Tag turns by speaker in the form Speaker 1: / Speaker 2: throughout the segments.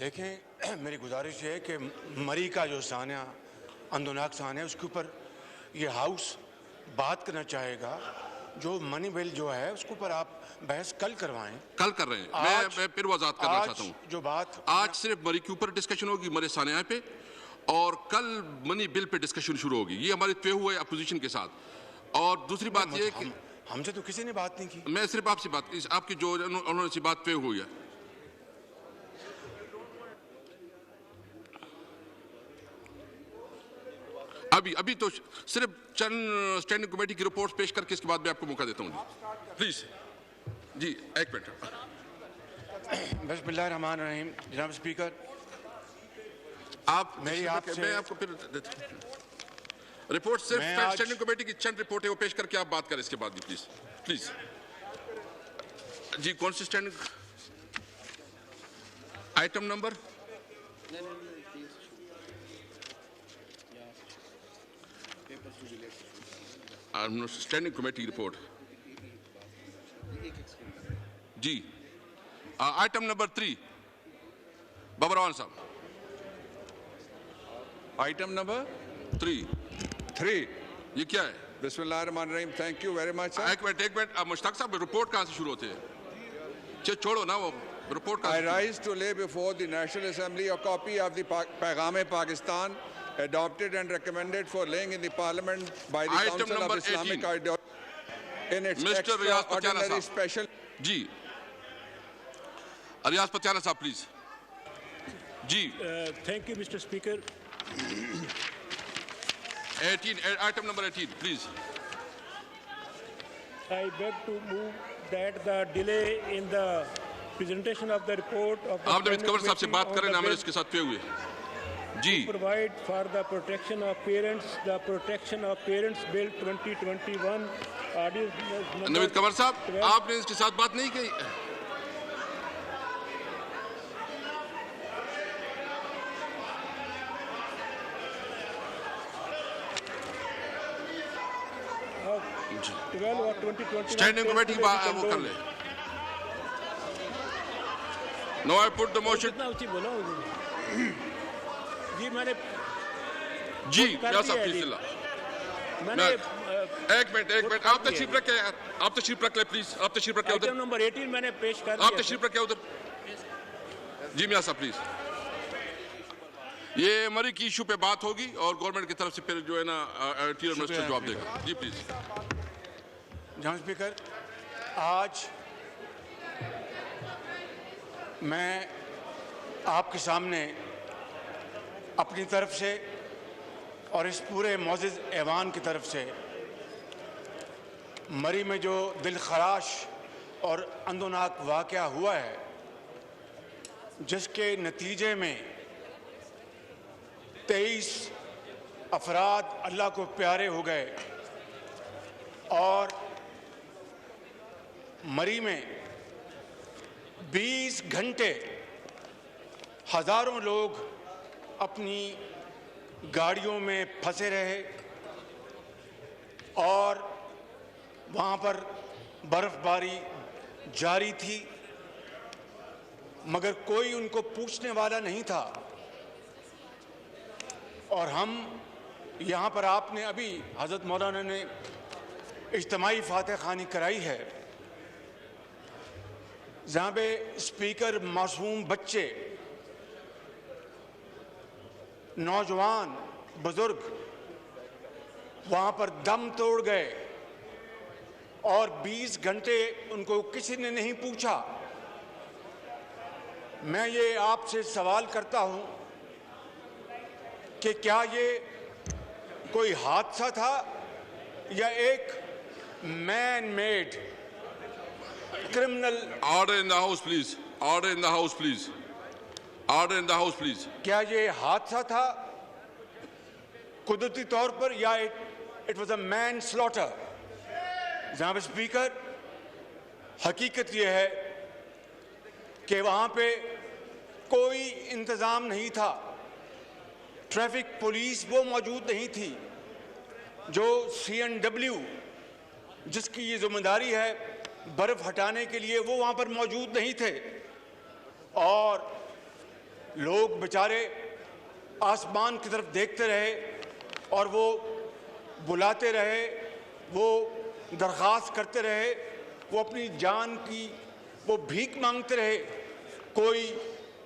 Speaker 1: دیکھیں میری گزارش ہے کہ مری کا جو سانحہ اندوناک سانحہ ہے اس کے اوپر یہ ہاؤس بات کرنا چاہے گا. جو منی بل جو ہے اس کے اوپر آپ بحث کل کروائیں.
Speaker 2: کل کر رہے ہیں. میں پھر وضاحت کرنا چاہتا ہوں.
Speaker 1: جو بات
Speaker 2: آج صرف مری کے اوپر ڈسکشن ہوگی, مرے سانحہ پہ, اور کل منی بل پہ ڈسکشن شروع ہوگی. یہ ہمارے طے ہوئے اپوزیشن کے ساتھ. اور دوسری بات یہ کہ
Speaker 1: ہم سے تو کسی نے بات نہیں کی.
Speaker 2: میں صرف آپ سے بات, آپ کی جو انہوں نے سی بات طے ہوئی ہے. ابھی تو صرف چند اسٹینڈنگ کمیٹی کی رپورٹس پیش کر کے اس کے بعد میں آپ کو موقع دیتا ہوں. پلیز جی ایک منٹ.
Speaker 1: بسم اللہ الرحمن الرحیم. جناب اسپیکر,
Speaker 2: آپ میں آپ کو پھر رپورٹ صرف اسٹینڈنگ کمیٹی کی چند رپورٹ ہے وہ پیش کر کے آپ بات کریں اس کے بعد بھی پلیز. پلیز جی کون سی standing item number standing committee report جی آئٹم نمبر 3 بابر روان صاحب.
Speaker 3: آئٹم نمبر 3
Speaker 2: یہ کیا ہے؟
Speaker 3: بسم اللہ الرحمن الرحیم. Thank you very much.
Speaker 2: ایک منٹ مشتاق صاحب, رپورٹ کہاں سے شروع ہوتے ہیں؟ چھوڑو نا وہ report.
Speaker 3: I rise to lay before the National Assembly a copy of the Paigam-e-Pakistan adopted and recommended for laying in the Parliament by the
Speaker 2: Item
Speaker 3: Council of
Speaker 2: number
Speaker 3: Islamic
Speaker 2: 18.
Speaker 3: Ideology in its
Speaker 2: Mr. Riyaz Patiala
Speaker 3: extraordinary
Speaker 2: sahab.
Speaker 3: special.
Speaker 2: جی ریاض پتیالہ صاحب please. جی
Speaker 4: thank you Mr. Speaker.
Speaker 2: 18 item number 18 please.
Speaker 4: I beg to move that the delay in the presentation of the report of the
Speaker 2: آپ نوید کنور صاحب سے بات کریں نا, ہمارے اس کے ساتھ پہ ہوئے. جی
Speaker 4: provide for the protection of parents, the protection of parents bill 2021
Speaker 2: نوید کنور صاحب آپ نے اس کے ساتھ بات نہیں کی. اسٹینڈنگ کمیٹی وہ کر لے. نو آئی پٹ دا موشن.
Speaker 4: جی میں نے
Speaker 2: جی ریاض صاحب پلیز ایک منٹ آپ تشریف رکھیں یار, آپ تشریف رکھ لیں پلیز. آپ تشریف رکھیں ادھر.
Speaker 4: آئٹم نمبر 18 میں نے پیش کر دیا.
Speaker 2: آپ تشریف رکھیں ادھر. جی میاں صاحب پلیز. یہ مری کی ایشو پہ بات ہوگی اور گورنمنٹ کی طرف سے پھر جو ہے نا انٹیریئر منسٹر جواب دے گا. جی پلیز.
Speaker 1: جناب اسپیکر, آج میں آپ کے سامنے اپنی طرف سے اور اس پورے معزز ایوان کی طرف سے مری میں جو دل خراش اور اندوناک واقعہ ہوا ہے, جس کے نتیجے میں 23 افراد اللہ کو پیارے ہو گئے اور مری میں 20 گھنٹے ہزاروں لوگ اپنی گاڑیوں میں پھنسے رہے اور وہاں پر برف باری جاری تھی, مگر کوئی ان کو پوچھنے والا نہیں تھا. اور ہم یہاں پر, آپ نے ابھی حضرت مولانا نے اجتماعی فاتح خوانی کرائی ہے, جہاں پہ اسپیکر معصوم بچے, نوجوان, بزرگ وہاں پر دم توڑ گئے اور 20 گھنٹے ان کو کسی نے نہیں پوچھا. میں یہ آپ سے سوال کرتا ہوں کہ کیا یہ کوئی حادثہ تھا یا ایک man made criminal.
Speaker 2: Order in the house please. Order in the house please. Order in the house please.
Speaker 1: کیا یہ حادثہ تھا قدرتی طور پر یا it was a manslaughter? جناب اسپیکر, حقیقت یہ ہے کہ وہاں پہ کوئی انتظام نہیں تھا. ٹریفک پولیس وہ موجود نہیں تھی جو CNW جس کی یہ ذمہ داری ہے برف ہٹانے کے لیے, وہ وہاں پر موجود نہیں تھے. اور लोग बेचारे आसमान की तरफ देखते रहे और वो बुलाते रहे, वो दरख्वास्त करते रहे, वो अपनी जान की वो भीख मांगते रहे, कोई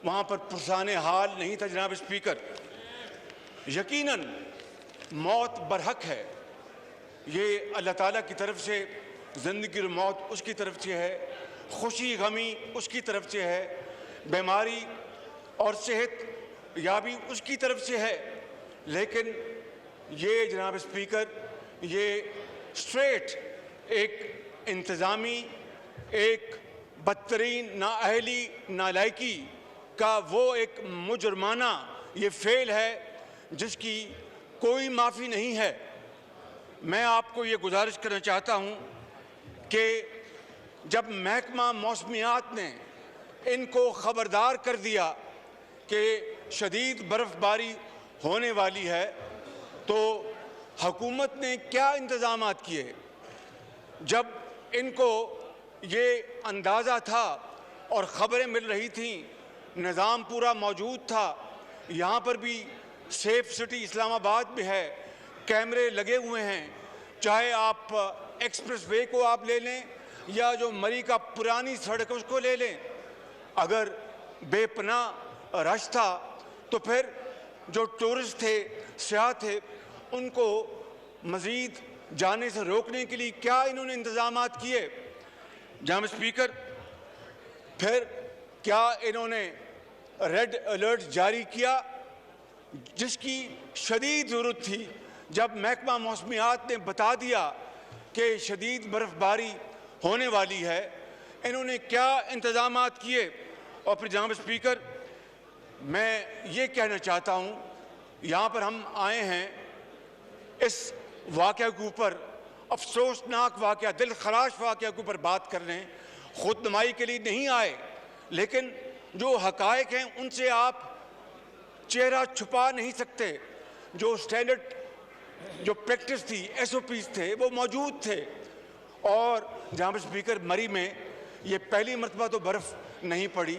Speaker 1: वहाँ पर पुरसाने हाल नहीं था। जनाब स्पीकर, यकीनन मौत बरहक है, ये अल्लाह ताला की तरफ से, ज़िंदगी और मौत उसकी तरफ से है, खुशी गमी उसकी तरफ से है, बीमारी और सेहत याबी उसकी तरफ से है। लेकिन ये जनाब स्पीकर, ये स्ट्रेट एक इंतज़ामी, एक बदतरीन नाअहली नालायकी का वो एक मुजरमाना ये फेल है जिसकी कोई माफ़ी नहीं है। मैं आपको ये गुजारिश करना चाहता हूँ कि जब महकमा मौसमियात ने इनको ख़बरदार कर दिया कि शदीद बर्फ़बारी होने वाली है, तो हुकूमत ने क्या इंतज़ामात किए? जब इनको ये अंदाज़ा था और ख़बरें मिल रही थीं, निज़ाम पूरा मौजूद था, यहाँ पर भी सेफ सिटी इस्लामाबाद में है, कैमरे लगे हुए हैं, चाहे आप एक्सप्रेस वे को आप ले लें या जो मरी का पुरानी सड़क है उसको ले लें। अगर बेपनाह रश था तो फिर जो टूरिस्ट थे, सियाह थे, उनको मज़ीद जाने से रोकने के लिए क्या इन्होंने इंतज़ामात किए? जनाब स्पीकर, फिर क्या इन्होंने रेड अलर्ट जारी किया जिसकी शदीद ज़रूरत थी? जब महकमा मौसमियात ने बता दिया कि शदीद बर्फ़बारी होने वाली है, इन्होंने क्या इंतज़ामात किए? और फिर जनाब स्पीकर, मैं ये कहना चाहता हूँ, यहाँ पर हम आए हैं इस वाक़या के ऊपर, अफसोसनाक वाक़या, दिल खराश वाक़या के ऊपर बात करने, खुद नुमाई के लिए नहीं आए। लेकिन जो हक़ाइक़ हैं उनसे आप चेहरा छुपा नहीं सकते। जो स्टैंडर्ड, जो प्रैक्टिस थी, SOPs थे, वो मौजूद थे। और जनाब स्पीकर, मरी में ये पहली मरतबा तो बर्फ़ नहीं पड़ी,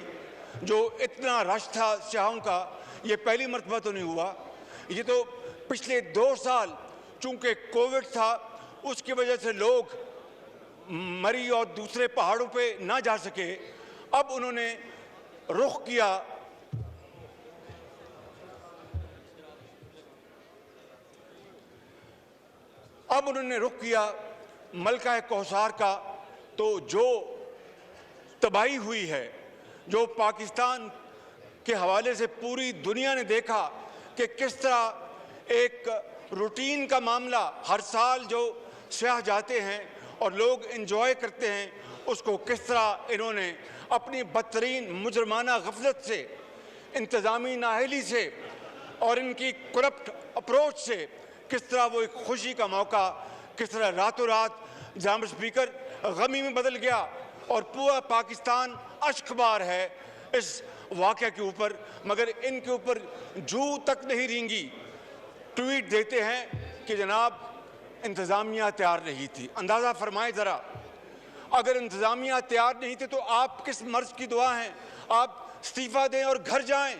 Speaker 1: जो इतना रश था सियाहों का, ये पहली मरतबा तो नहीं हुआ। ये तो पिछले 2 साल चूँकि कोविड था, उसकी वजह से लोग मरी और दूसरे पहाड़ों पे ना जा सके। अब उन्होंने रुख किया मलका कौसार का। तो जो तबाही हुई है, जो पाकिस्तान के हवाले से पूरी दुनिया ने देखा कि किस तरह एक रूटीन का मामला, हर साल जो सियाह जाते हैं और लोग एंजॉय करते हैं, उसको किस तरह इन्होंने अपनी बदतरीन मुजरमाना गफलत से, इंतज़ामी नाअहली से और इनकी करप्ट अप्रोच से किस तरह वो एक खुशी का मौका किस तरह रातों रात जनाब स्पीकर गमी में बदल गया। और पूरा पाकिस्तान अश्कबार है इस वाक़या के ऊपर, मगर इनके ऊपर जू तक नहीं रेंगी। ट्वीट देते हैं कि जनाब इंतज़ामिया तैयार नहीं थी। अंदाज़ा फरमाएं ज़रा, अगर इंतज़ामिया तैयार नहीं थे तो आप किस मर्ज़ की दुआ हैं? आप इस्तीफ़ा दें और घर जाएं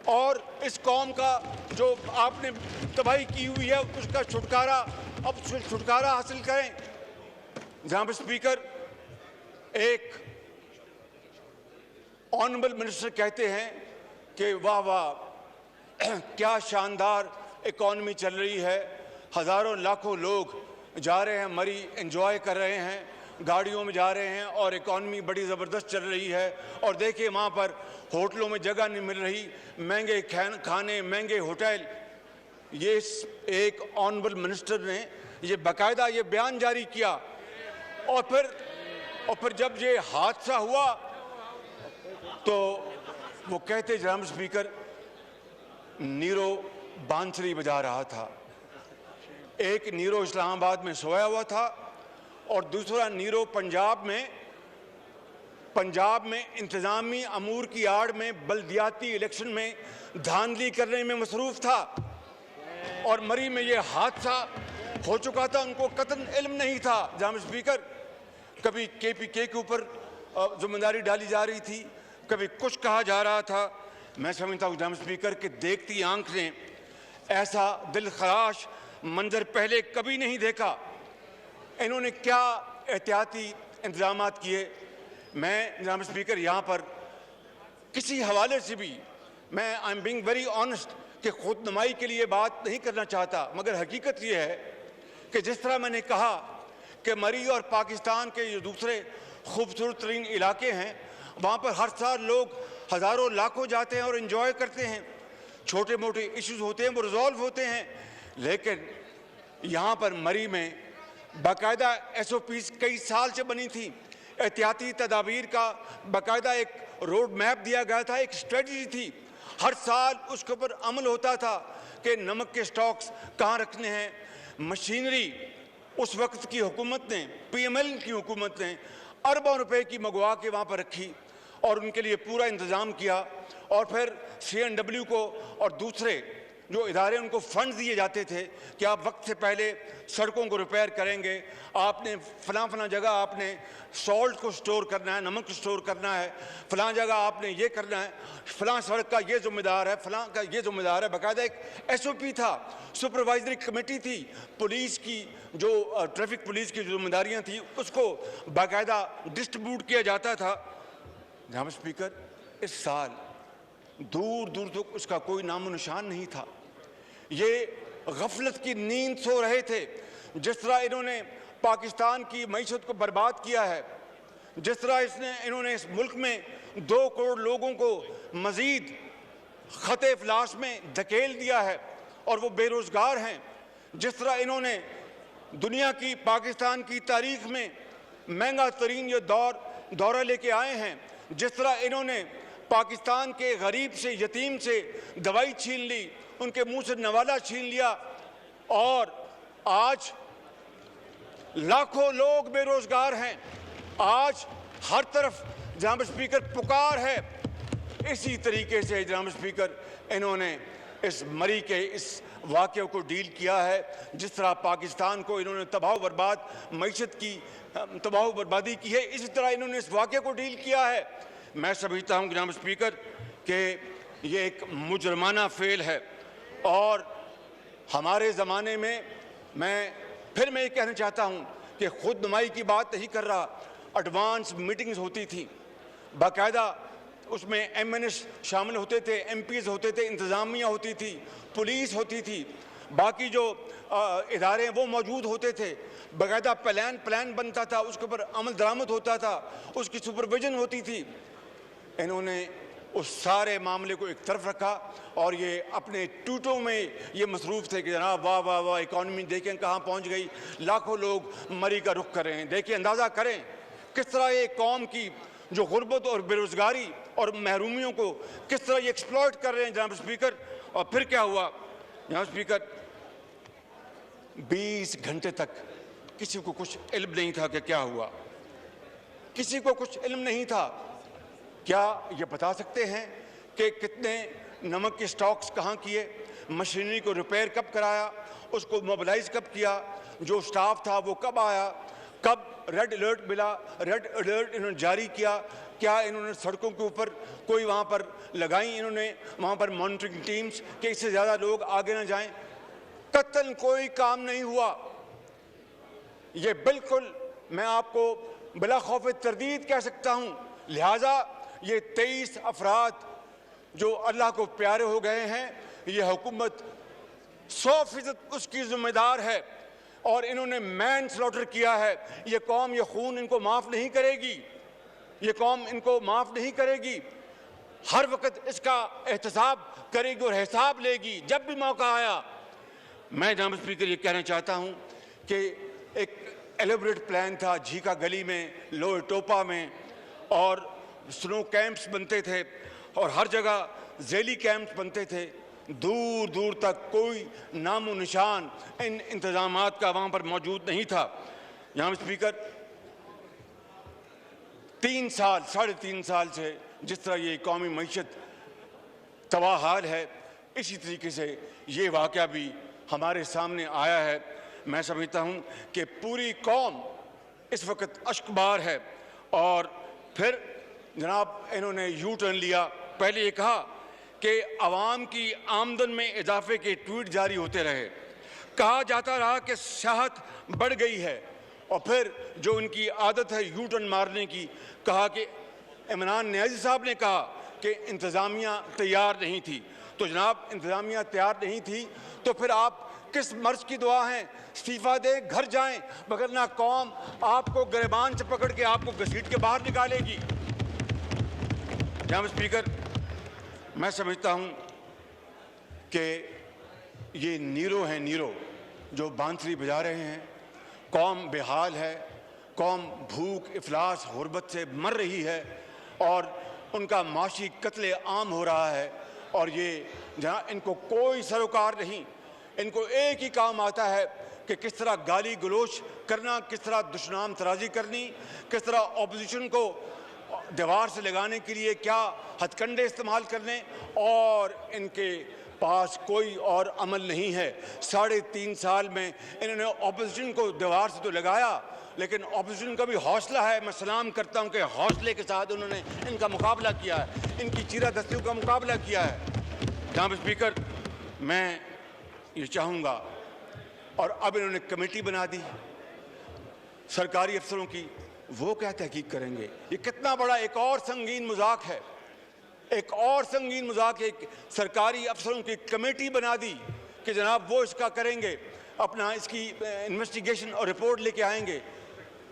Speaker 1: और इस कौम का जो आपने तबाही की हुई है उसका छुटकारा हासिल करें। जनाब स्पीकर, एक ऑनरेबल मिनिस्टर कहते हैं कि वाह वाह क्या शानदार इकॉनमी चल रही है, हज़ारों लाखों लोग जा रहे हैं, मरी एंजॉय कर रहे हैं, गाड़ियों में जा रहे हैं और इकॉनमी बड़ी ज़बरदस्त चल रही है। और देखिए वहाँ पर होटलों में जगह नहीं मिल रही, महंगे खाने, महंगे होटल। ये एक ऑनरेबल मिनिस्टर ने ये बाकायदा ये बयान जारी किया। और फिर जब ये हादसा हुआ तो वो कहते, जनाब स्पीकर, नीरो बांसुरी बजा रहा था। एक नीरो इस्लामाबाद में सोया हुआ था और दूसरा नीरो पंजाब में इंतज़ामी अमूर की आड़ में बल्दियाती इलेक्शन में धांधली करने में मसरूफ़ था। और मरी में ये हादसा हो चुका था, उनको कतई इल्म नहीं था। जनाब स्पीकर, कभी KPK के ऊपर जिम्मेदारी डाली जा रही थी, कभी कुछ कहा जा रहा था, मैं समझता हूँ जनाब स्पीकर कि देखती आंख ने ऐसा दिलखराश मंजर पहले कभी नहीं देखा। इन्होंने क्या एहतियाती इंतजामात किए। मैं जनाब स्पीकर यहाँ पर किसी हवाले से भी I am being very honest कि खुद नुमाई के लिए बात नहीं करना चाहता, मगर हकीकत ये है कि जिस तरह मैंने कहा कि मरी और पाकिस्तान के जो दूसरे खूबसूरत तरीन इलाके हैं वहाँ पर हर साल लोग हज़ारों लाखों जाते हैं और इन्जॉय करते हैं। छोटे मोटे इश्यूज होते हैं वो रिजॉल्व होते हैं, लेकिन यहाँ पर मरी में बाकायदा SOPs कई साल से बनी थी। एहतियाती तदाबीर का बाकायदा एक रोड मैप दिया गया था, एक स्ट्रेटजी थी। हर साल उसके ऊपर अमल होता था कि नमक के स्टॉक्स कहाँ रखने हैं। मशीनरी उस वक्त की हुकूमत ने, PML की हुकूमत ने अरबों रुपए की मंगवा के वहाँ पर रखी और उनके लिए पूरा इंतज़ाम किया। और फिर CNW को और दूसरे जो इदारे उनको फंड दिए जाते थे कि आप वक्त से पहले सड़कों को रिपेयर करेंगे, आपने फलां जगह आपने सॉल्ट को स्टोर करना है, नमक को स्टोर करना है, फलां जगह आपने ये करना है, फलां सड़क का ये ज़िम्मेदार है, फलां का ये ज़िम्मेदार है। बाकायदा एक SOP था, सुपरवाइजरी कमेटी थी, पुलिस की जो ट्रैफिक पुलिस की जिम्मेदारियाँ थी उसको बाकायदा डिस्ट्रीब्यूट किया जाता था। जनाब स्पीकर, इस साल दूर दूर तक उसका कोई नामो निशान नहीं था। ये गफलत की नींद सो रहे थे। जिस तरह इन्होंने पाकिस्तान की मईशत को बर्बाद किया है, जिस तरह इन्होंने इस मुल्क में 2 करोड़ लोगों को मजीद खते इफलास में धकेल दिया है और वो बेरोज़गार हैं, जिस तरह इन्होंने दुनिया की पाकिस्तान की तारीख में महंगा तरीन ये दौरा लेके आए हैं, जिस तरह इन्होंने पाकिस्तान के गरीब से, यतीम से दवाई छीन ली, उनके मुंह से नवाला छीन लिया और आज लाखों लोग बेरोजगार हैं। आज हर तरफ जनाब स्पीकर पुकार है। इसी तरीके से जनाब स्पीकर इन्होंने इस मरी के इस वाक़े को डील किया है। जिस तरह पाकिस्तान को इन्होंने तबाह बर्बाद मईशत की तबाह बर्बादी की है, इसी तरह इन्होंने इस वाक़े को डील किया है। मैं समझता हूँ जनाब स्पीकर कि ये एक मुजरमाना फेल है और हमारे ज़माने में मैं ये कहना चाहता हूँ कि खुद नुमाई की बात नहीं कर रहा। एडवांस मीटिंग्स होती थी, बाकायदा उसमें MNS शामिल होते थे, MPs होते थे, इंतज़ामिया होती थी, पुलिस होती थी, बाकी जो इदारे हैं वो मौजूद होते थे। बाकायदा प्लान बनता था, उसके ऊपर अमल दरामद होता था, उसकी सुपरविजन होती थी। इन्होंने उस सारे मामले को एक तरफ रखा और ये अपने टूटों में ये मसरूफ़ थे कि जनाब वाह वाह वाह, इकॉनमी देखें कहाँ पहुँच गई, लाखों लोग मरी का रुख कर रहे हैं। देखिए, अंदाज़ा करें किस तरह ये कौम की जो गुर्बत और बेरोज़गारी और महरूमियों को किस तरह ये एक्सप्लॉइट कर रहे हैं जनाब स्पीकर। और फिर क्या हुआ जनाब स्पीकर, 20 घंटे तक किसी को कुछ इल्म नहीं था कि क्या हुआ, किसी को कुछ इल्म नहीं था। क्या ये बता सकते हैं कि कितने नमक के स्टॉक्स कहाँ किए, मशीनरी को रिपेयर कब कराया, उसको मोबिलाइज कब किया, जो स्टाफ था वो कब आया, कब रेड अलर्ट मिला, रेड अलर्ट इन्होंने जारी किया, क्या इन्होंने सड़कों के ऊपर कोई वहाँ पर लगाई, इन्होंने वहाँ पर मॉनिटरिंग टीम्स कि इससे ज़्यादा लोग आगे ना जाएं। कतल कोई काम नहीं हुआ। ये बिल्कुल मैं आपको बिला खौफ तरदीद कह सकता हूँ। लिहाजा ये 23 अफराद जो अल्लाह को प्यारे हो गए हैं, ये हुकूमत 100% उसकी जिम्मेदार है और इन्होंने मैन स्लॉटर किया है। ये कौम ये खून इनको माफ़ नहीं करेगी, ये कौम इनको माफ़ नहीं करेगी। हर वक्त इसका एहतसाब करेगी और हिसाब लेगी जब भी मौका आया। मैं जनाब स्पीकर ये कहना चाहता हूँ कि एक एलेबरेट प्लान था झीका गली में, लोअर टोपा में, और स्नो कैंप्स बनते थे और हर जगह झेली कैंप्स बनते थे। दूर दूर तक कोई नामो निशान इन इंतजामात का वहाँ पर मौजूद नहीं था। जनाब स्पीकर, 3 साल 3.5 साल से जिस तरह ये कौमी मईशत तबाह हाल है, इसी तरीके से ये वाक़या भी हमारे सामने आया है। मैं समझता हूँ कि पूरी कौम इस वक्त अश्कबार है। और फिर जनाब इन्होंने यू टर्न लिया। पहले ये कहा کہ عوام کی آمدن میں اضافے کے ٹویٹ جاری ہوتے رہے، کہا جاتا رہا کہ سیاحت بڑھ گئی ہے، اور پھر جو ان کی عادت ہے یو ٹرن مارنے کی، کہا کہ عمران نیازی صاحب نے کہا کہ انتظامیہ تیار نہیں تھی۔ تو جناب انتظامیہ تیار نہیں تھی تو پھر آپ کس مرض کی دعا ہیں؟ استعفیٰ دیں، گھر جائیں، وگرنہ قوم آپ کو گریبان سے پکڑ کے آپ کو گھسیٹ کے باہر نکالے گی۔ جناب اسپیکر، میں سمجھتا ہوں کہ یہ نیرو ہیں، نیرو جو بانسری بجا رہے ہیں۔ قوم بے حال ہے، قوم بھوک، افلاس، غربت سے مر رہی ہے، اور ان کا معاشی قتل عام ہو رہا ہے، اور یہ جہاں ان کو کوئی سروکار نہیں، ان کو ایک ہی کام آتا ہے کہ کس طرح گالی گلوچ کرنا، کس طرح دشنام ترازی کرنی، کس طرح اپوزیشن کو دیوار سے لگانے کے لیے کیا ہتھ کنڈے استعمال کرنے، اور ان کے پاس کوئی اور عمل نہیں ہے۔ 3.5 سال میں انہوں نے اپوزیشن کو دیوار سے تو لگایا، لیکن اپوزیشن کا بھی حوصلہ ہے، میں سلام کرتا ہوں کہ حوصلے کے ساتھ انہوں نے ان کا مقابلہ کیا ہے، ان کی چیرہ دستیوں کا مقابلہ کیا ہے۔ جناب اسپیکر، میں یہ چاہوں گا، اور اب انہوں نے کمیٹی بنا دی سرکاری افسروں کی، وہ کیا تحقیق کریں گے؟ یہ کتنا بڑا ایک اور سنگین مذاق ہے، ایک اور سنگین مذاق، ایک سرکاری افسروں کی کمیٹی بنا دی کہ جناب وہ اس کا کریں گے، اپنا اس کی انویسٹیگیشن اور رپورٹ لے کے آئیں گے۔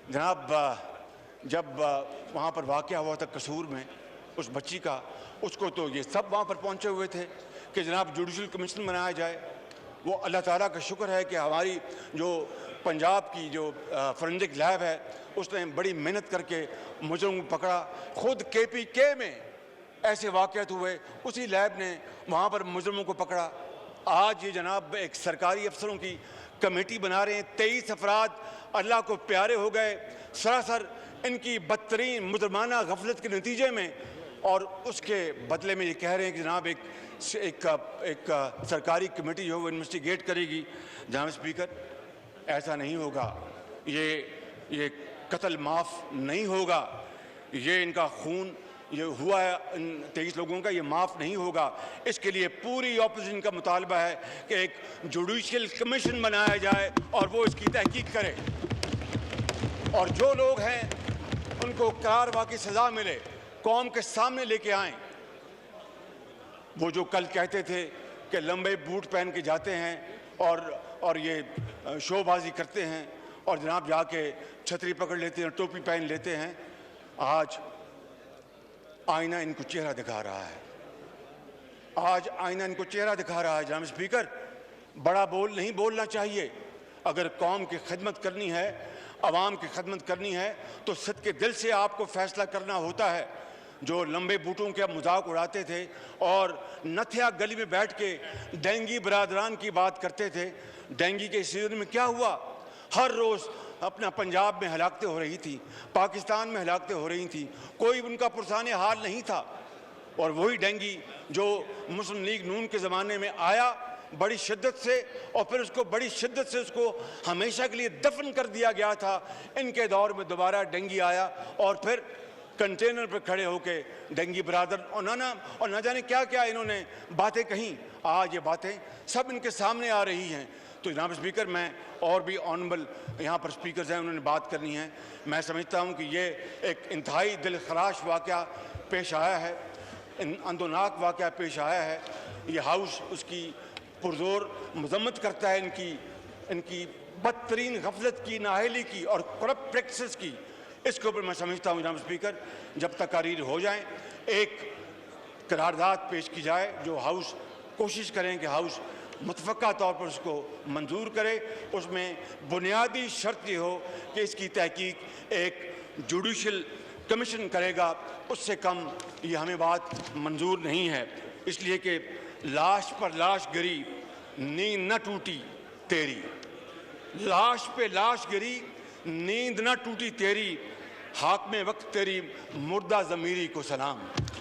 Speaker 1: جناب جب وہاں پر واقعہ ہوا تھا قصور میں اس بچی کا، اس کو تو یہ سب وہاں پر پہنچے ہوئے تھے کہ جناب جوڈیشل کمیشن بنایا جائے۔ وہ اللہ تعالیٰ کا شکر ہے کہ ہماری جو پنجاب کی جو فورینسک لیب ہے اس نے بڑی محنت کر کے مجرم کو پکڑا۔ خود KPK میں ایسے واقعات ہوئے، اسی لیب نے وہاں پر مجرموں کو پکڑا۔ آج یہ جناب ایک سرکاری افسروں کی کمیٹی بنا رہے ہیں، 23 افراد اللہ کو پیارے ہو گئے سراسر ان کی بدترین مجرمانہ غفلت کے نتیجے میں، اور اس کے بدلے میں یہ کہہ رہے ہیں کہ جناب ایک سرکاری کمیٹی جو ہے وہ انویسٹیگیٹ کرے گی۔ جناب اسپیکر، ایسا نہیں ہوگا، یہ قتل معاف نہیں ہوگا، یہ ان کا خون یہ ہوا ہے ان 23 لوگوں کا، یہ معاف نہیں ہوگا۔ اس کے لیے پوری اپوزیشن کا مطالبہ ہے کہ ایک جوڈیشل کمیشن بنایا جائے اور وہ اس کی تحقیق کرے، اور جو لوگ ہیں ان کو قرار واقعی سزا ملے، قوم کے سامنے لے کے آئیں۔ وہ جو کل کہتے تھے کہ لمبے بوٹ پہن کے جاتے ہیں اور یہ شو بازی کرتے ہیں، اور جناب جا کے چھتری پکڑ لیتے ہیں، ٹوپی پہن لیتے ہیں، آج آئینہ ان کو چہرہ دکھا رہا ہے، آج آئینہ ان کو چہرہ دکھا رہا ہے۔ جناب اسپیکر، بڑا بول نہیں بولنا چاہیے، اگر قوم کی خدمت کرنی ہے، عوام کی خدمت کرنی ہے تو صدقے دل سے آپ کو فیصلہ کرنا ہوتا ہے۔ جو لمبے بوٹوں کے مذاق اڑاتے تھے اور نتھیا گلی میں بیٹھ کے ڈینگی برادران کی بات کرتے تھے، ڈینگی کے سیزن میں کیا ہوا؟ ہر روز اپنا پنجاب میں ہلاکتیں ہو رہی تھی، پاکستان میں ہلاکتیں ہو رہی تھیں، کوئی ان کا پرسان حال نہیں تھا، اور وہی ڈینگی جو مسلم لیگ نون کے زمانے میں آیا بڑی شدت سے، اور پھر اس کو بڑی شدت سے اس کو ہمیشہ کے لیے دفن کر دیا گیا تھا، ان کے دور میں دوبارہ ڈینگی آیا، اور پھر کنٹینر پر کھڑے ہو کے ڈینگی برادر اور نہ جانے کیا کیا انہوں نے باتیں کہیں۔ آج یہ باتیں سب ان کے سامنے آ رہی ہیں۔ تو جناب اسپیکر، میں اور بھی آنریبل یہاں پر اسپیکرز ہیں، انہوں نے بات کرنی ہے۔ میں سمجھتا ہوں کہ یہ ایک انتہائی دل خراش واقعہ پیش آیا ہے، اندوناک واقعہ پیش آیا ہے۔ یہ ہاؤس اس کی پرزور مذمت کرتا ہے ان کی بدترین غفلت کی، نااہلی کی اور کرپٹ پریکٹسز کی۔ اس کے اوپر میں سمجھتا ہوں جناب اسپیکر، جب تقاریر ہو جائیں ایک قرارداد پیش کی جائے، جو ہاؤس کوشش کریں کہ ہاؤس متفقہ طور پر اس کو منظور کرے۔ اس میں بنیادی شرط یہ ہو کہ اس کی تحقیق ایک جوڈیشل کمیشن کرے گا، اس سے کم یہ ہمیں بات منظور نہیں ہے، اس لیے کہ لاش پر لاش گری نیند نہ ٹوٹی تیری، لاش پہ لاش گری نیند نہ ٹوٹی تیری، حاکم وقت تیری مردہ ضمیری کو سلام۔